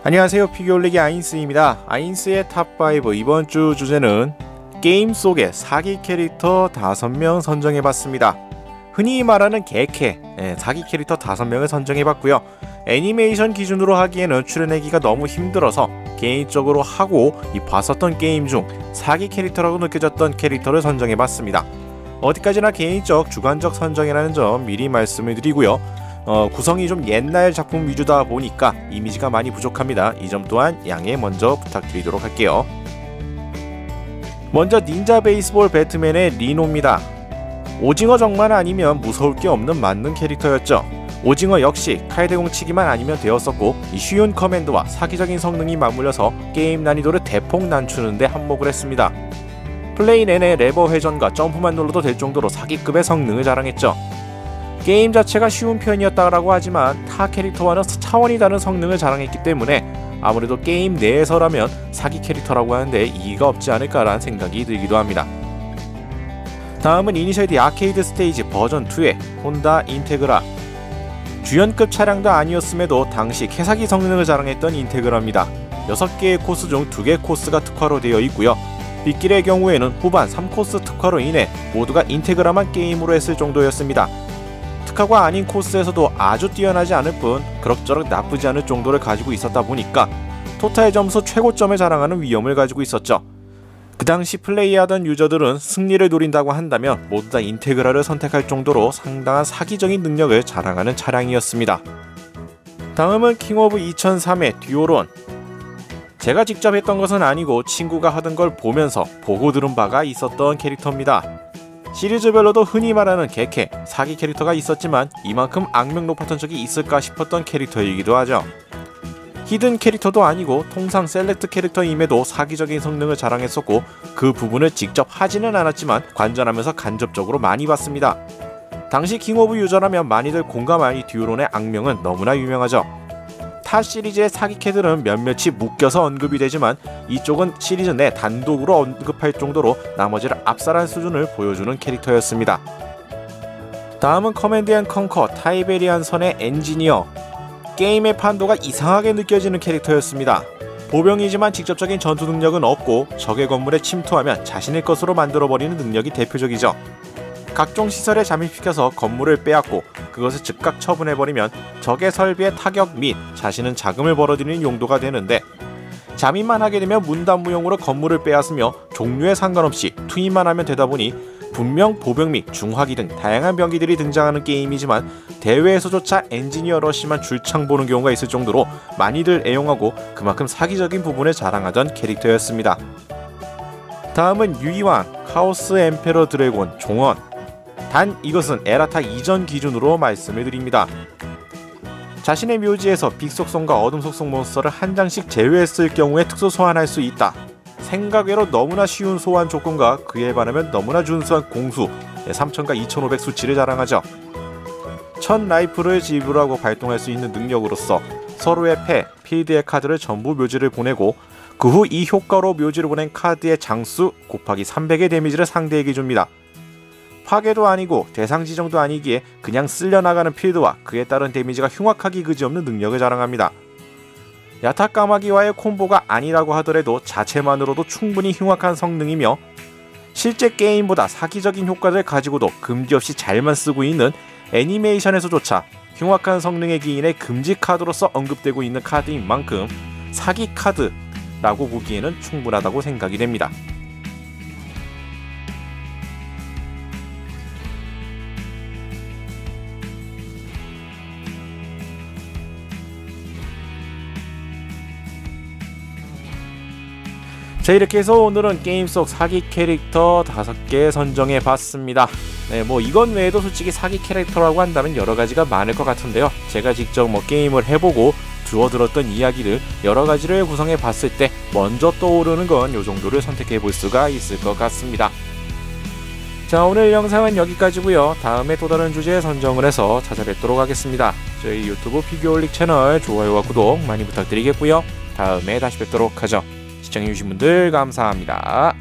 안녕하세요, 피규어올리기 아인스입니다. 아인스의 탑5 이번 주 주제는 게임 속의 사기 캐릭터 5명 선정해봤습니다. 흔히 말하는 개캐, 사기 캐릭터 5명을 선정해봤고요. 애니메이션 기준으로 하기에는 출연하기가 너무 힘들어서 개인적으로 하고 봤었던 게임 중 사기 캐릭터라고 느껴졌던 캐릭터를 선정해봤습니다. 어디까지나 개인적 주관적 선정이라는 점 미리 말씀을 드리고요. 구성이 좀 옛날 작품 위주다 보니까 이미지가 많이 부족합니다. 이 점 또한 양해 먼저 부탁드리도록 할게요. 먼저 닌자 베이스볼 배트맨의 리노입니다. 오징어 정만 아니면 무서울 게 없는 만능 캐릭터였죠. 오징어 역시 칼대공치기만 아니면 되었었고, 이 쉬운 커맨드와 사기적인 성능이 맞물려서 게임 난이도를 대폭 낮추는데 한몫을 했습니다. 플레이 내내 레버 회전과 점프만 눌러도 될 정도로 사기급의 성능을 자랑했죠. 게임 자체가 쉬운 편이었다고 하지만 타 캐릭터와는 차원이 다른 성능을 자랑했기 때문에 아무래도 게임 내에서라면 사기 캐릭터라고 하는데 이의가 없지 않을까라는 생각이 들기도 합니다. 다음은 이니셜 D 아케이드 스테이지 버전 2의 혼다 인테그라. 주연급 차량도 아니었음에도 당시 캐사기 성능을 자랑했던 인테그라입니다. 6개의 코스 중 2개 코스가 특화로 되어 있고요. 빗길의 경우에는 후반 3코스 특화로 인해 모두가 인테그라만 게임으로 했을 정도였습니다. 특화가 아닌 코스에서도 아주 뛰어나지 않을 뿐 그럭저럭 나쁘지 않을 정도를 가지고 있었다 보니까 토탈 점수 최고점을 자랑하는 위험을 가지고 있었죠. 그 당시 플레이하던 유저들은 승리를 노린다고 한다면 모두 다 인테그라를 선택할 정도로 상당한 사기적인 능력을 자랑하는 차량이었습니다. 다음은 킹 오브 2003의 듀오론. 제가 직접 했던 것은 아니고 친구가 하던 걸 보면서 보고 들은 바가 있었던 캐릭터입니다. 시리즈별로도 흔히 말하는 개캐, 사기 캐릭터가 있었지만 이만큼 악명 높았던 적이 있을까 싶었던 캐릭터이기도 하죠. 히든 캐릭터도 아니고 통상 셀렉트 캐릭터임에도 사기적인 성능을 자랑했었고, 그 부분을 직접 하지는 않았지만 관전하면서 간접적으로 많이 봤습니다. 당시 킹 오브 유저라면 많이들 공감할 이 듀오론의 악명은 너무나 유명하죠. 타 시리즈의 사기 캐들은 몇몇이 묶여서 언급이 되지만 이쪽은 시리즈 내 단독으로 언급할 정도로 나머지를 압살한 수준을 보여주는 캐릭터였습니다. 다음은 커맨드 앤 컨커 타이베리안 선의 엔지니어. 게임의 판도가 이상하게 느껴지는 캐릭터였습니다. 보병이지만 직접적인 전투 능력은 없고 적의 건물에 침투하면 자신의 것으로 만들어버리는 능력이 대표적이죠. 각종 시설에 잠입시켜서 건물을 빼앗고 그것을 즉각 처분해버리면 적의 설비에 타격 및 자신은 자금을 벌어들이는 용도가 되는데, 잠입만 하게 되면 문단무용으로 건물을 빼앗으며 종류에 상관없이 투입만 하면 되다 보니 분명 보병 및 중화기 등 다양한 병기들이 등장하는 게임이지만 대회에서조차 엔지니어 러쉬만 줄창 보는 경우가 있을 정도로 많이들 애용하고 그만큼 사기적인 부분을 자랑하던 캐릭터였습니다. 다음은 유이왕 카오스 엠페러 드래곤 종원. 단 이것은 에라타 이전 기준으로 말씀을 드립니다. 자신의 묘지에서 빛속성과 어둠속성 몬스터를 한 장씩 제외했을 경우에 특수 소환할 수 있다. 생각외로 너무나 쉬운 소환 조건과 그에 반하면 너무나 준수한 공수 3000과 2500 수치를 자랑하죠. 1000 라이프를 지불하고 발동할 수 있는 능력으로서 서로의 패, 필드의 카드를 전부 묘지를 보내고 그 후 이 효과로 묘지를 보낸 카드의 장수 곱하기 300의 데미지를 상대에게 줍니다. 파괴도 아니고 대상 지정도 아니기에 그냥 쓸려나가는 필드와 그에 따른 데미지가 흉악하기 그지없는 능력을 자랑합니다. 야타 까마귀와의 콤보가 아니라고 하더라도 자체만으로도 충분히 흉악한 성능이며 실제 게임보다 사기적인 효과를 가지고도 금기없이 잘만 쓰고 있는 애니메이션에서조차 흉악한 성능의 기인의 금지 카드로서 언급되고 있는 카드인 만큼 사기 카드라고 보기에는 충분하다고 생각이 됩니다. 자, 이렇게 해서 오늘은 게임 속 사기 캐릭터 5개 선정해봤습니다. 이건 외에도 솔직히 사기 캐릭터라고 한다면 여러가지가 많을 것 같은데요. 제가 직접 게임을 해보고 주워들었던 이야기를 여러가지를 구성해봤을 때 먼저 떠오르는 건 요정도를 선택해볼 수가 있을 것 같습니다. 자, 오늘 영상은 여기까지고요. 다음에 또 다른 주제 선정을 해서 찾아뵙도록 하겠습니다. 저희 유튜브 피규어올릭 채널 좋아요와 구독 많이 부탁드리겠고요. 다음에 다시 뵙도록 하죠. 시청해주신 분들 감사합니다.